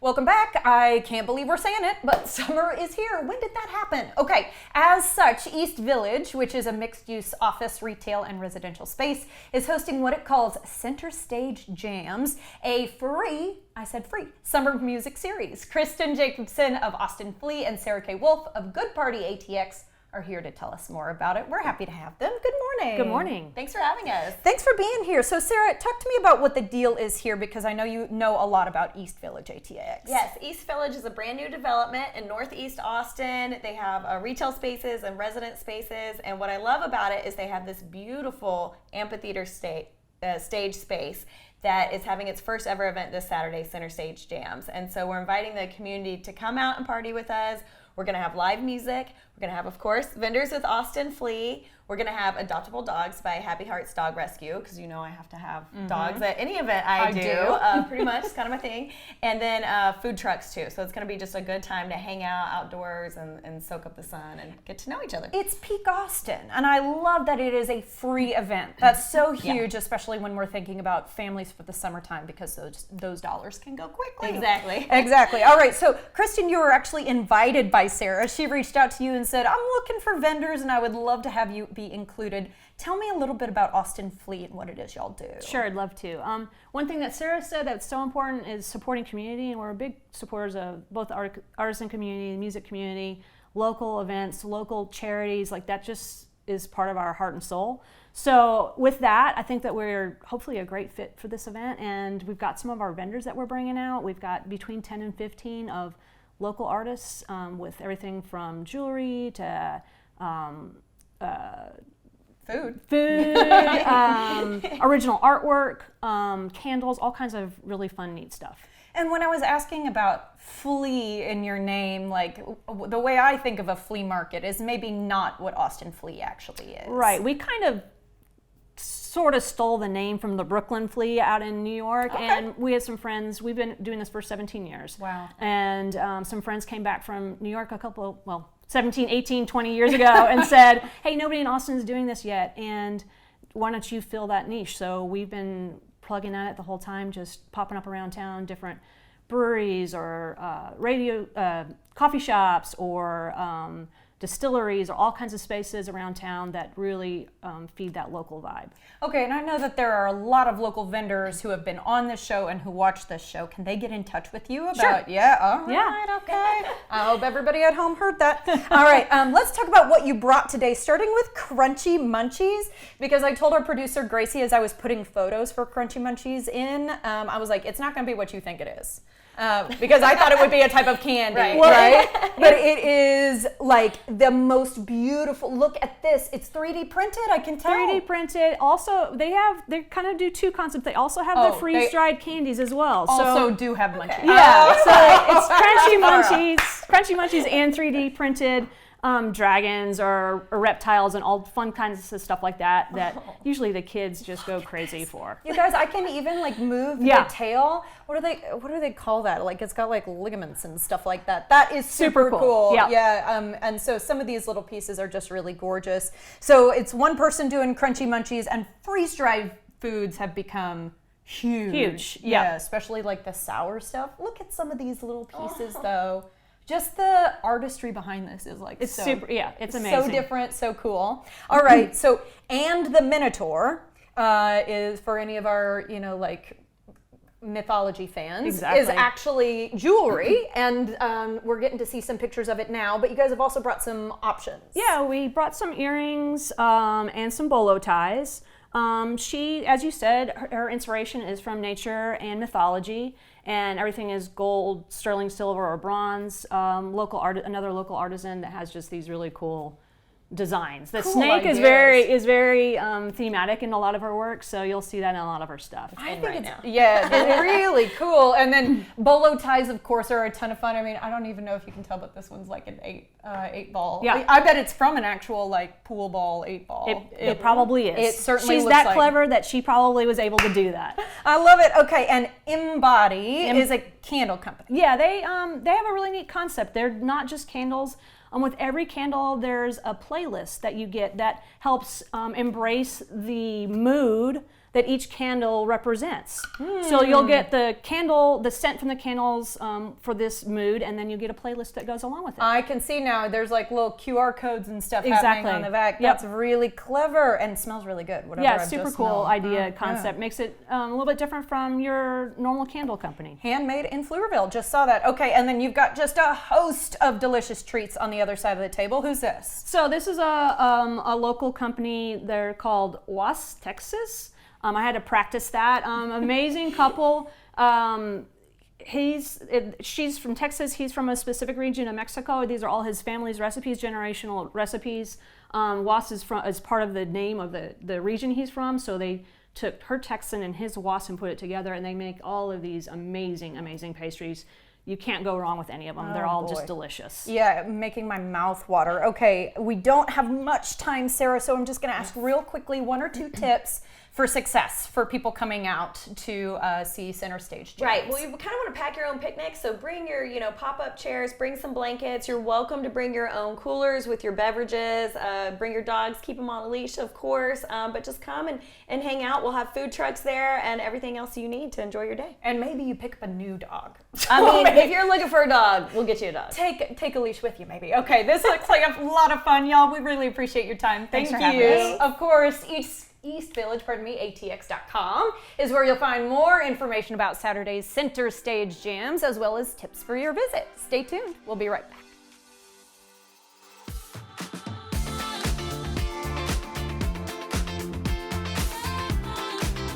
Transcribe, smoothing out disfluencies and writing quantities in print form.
Welcome back. I can't believe we're saying it, but summer is here. When did that happen? Okay, as such, EastVillage, which is a mixed-use office, retail, and residential space, is hosting what it calls Center Stage Jams, a free summer music series. Kristen Jacobson of Austin Flea and Sarah K. Wolf of Good Party ATX are here to tell us more about it. We're happy to have them. Good morning. Good morning. Thanks for having us. Thanks for being here. So Sarah, talk to me about what the deal is here, because I know you know a lot about EastVillage ATX. Yes, EastVillage is a brand new development in Northeast Austin. They have retail spaces and resident spaces, and what I love about it is they have this beautiful amphitheater stage space that is having its first ever event this Saturday, Center Stage Jams. And so we're inviting the community to come out and party with us. We're going to have live music. We're going to have, of course, vendors with Austin Flea. We're going to have adoptable dogs by Happy Hearts Dog Rescue, because you know I have to have dogs at any event I do. Pretty much, it's kind of my thing. And then food trucks too. So it's going to be just a good time to hang out outdoors and soak up the sun and get to know each other. It's peak Austin, and I love that it is a free event. That's so huge, especially when we're thinking about families for the summertime, because those dollars can go quickly. Exactly. All right, so Kristen, you were actually invited by Sarah. She reached out to you and said, I'm looking for vendors and I would love to have you be included. Tell me a little bit about Austin Flea and what it is y'all do. Sure, I'd love to. One thing that Sarah said that's so important is supporting community, and we're big supporters of both the artisan community, the music community, local events, local charities. Like, that just is part of our heart and soul. So with that, I think that we're hopefully a great fit for this event, and we've got some of our vendors that we're bringing out. We've got between 10 and 15 of local artists with everything from jewelry to Food, original artwork, candles, all kinds of really fun, neat stuff. And when I was asking about flea in your name, like, the way I think of a flea market is maybe not what Austin Flea actually is. Right. We kind of sort of stole the name from the Brooklyn Flea out in New York. Okay. And we have some friends. We've been doing this for 17 years. Wow. And some friends came back from New York 17, 18, 20 years ago and said, hey, nobody in Austin is doing this yet, and why don't you fill that niche? So we've been plugging at it the whole time, just popping up around town, different breweries or coffee shops or distilleries, or all kinds of spaces around town that really feed that local vibe. Okay, and I know that there are a lot of local vendors who have been on this show and who watch this show. Can they get in touch with you about? Sure. Yeah, all right, okay. I hope everybody at home heard that. All right, let's talk about what you brought today, starting with Crunchy Munchies, because I told our producer, Gracie, as I was putting photos for Crunchy Munchies in, I was like, it's not going to be what you think it is. Because I thought it would be a type of candy, right? But it is like the most beautiful. Look at this. It's 3D printed, I can tell. 3D printed. Also, they kind of do two concepts. They also have the freeze-dried candies as well. Also do have munchies. Yeah, so it's Crunchy Munchies and 3D printed dragons or reptiles and all fun kinds of stuff like that usually the kids just go crazy for. You guys, I can even like move the tail. What do they call that? Like, it's got like ligaments and stuff like that. That is super cool. Yeah. Yeah. And so some of these little pieces are just really gorgeous. So it's one person doing Crunchy Munchies, and freeze-dried foods have become huge. Yeah. Especially like the sour stuff. Look at some of these little pieces though. Just the artistry behind this is like it's amazing. So different, so cool. All right, so and the Minotaur is, for any of our like mythology fans, is actually jewelry, and we're getting to see some pictures of it now. But you guys have also brought some options. Yeah, we brought some earrings and some bolo ties. She, as you said, her inspiration is from nature and mythology, and everything is gold, sterling silver, or bronze. Another local artisan that has just these really cool designs. The snake is very thematic in a lot of her work, so you'll see that in a lot of her stuff. I think it's really cool. And then bolo ties, of course, are a ton of fun. I mean, I don't even know if you can tell, but this one's like an eight ball. Yeah. I bet it's from an actual like pool ball 8-ball. It probably is. It certainly She's looks that clever that she probably was able to do that. I love it. Okay, and Embody is a candle company. Yeah, they have a really neat concept. They're not just candles. With every candle, there's a playlist that you get that helps embrace the mood that each candle represents. So you'll get the candle, the scent from the candles for this mood, and then you get a playlist that goes along with it. I can see now there's like little QR codes and stuff Exactly. happening on the back. Yep. That's really clever and smells really good. Whatever Yeah, I've super just cool smelled. idea, concept. Makes it a little bit different from your normal candle company. Handmade in Fleurville. Just saw that. Okay, and then you've got just a host of delicious treats on the other side of the table. Who's this? So this is a local company. They're called Was, Texas. I had to practice that. Amazing couple. She's from Texas. He's from a specific region of Mexico. These are all his family's recipes, generational recipes. Was is part of the name of the region he's from. So they took her Texan and his Was and put it together, and they make all of these amazing, amazing pastries. You can't go wrong with any of them. They're all just delicious. Yeah, making my mouth water. Okay, we don't have much time, Sarah, so I'm just going to ask real quickly 1 or 2 tips for success for people coming out to see Center Stage Jams. Right. Well, you kind of want to pack your own picnic, so bring your, pop-up chairs, bring some blankets. You're welcome to bring your own coolers with your beverages. Bring your dogs, keep them on a leash, of course. But just come and hang out. We'll have food trucks there and everything else you need to enjoy your day. And maybe you pick up a new dog. I mean, if you're looking for a dog, we'll get you a dog. Take a leash with you, maybe. Okay, this looks like a lot of fun, y'all. We really appreciate your time. Thanks Thank for having you. us. Of course, EastVillage, ATX.com is where you'll find more information about Saturday's Center Stage Jams, as well as tips for your visit. Stay tuned. We'll be right back.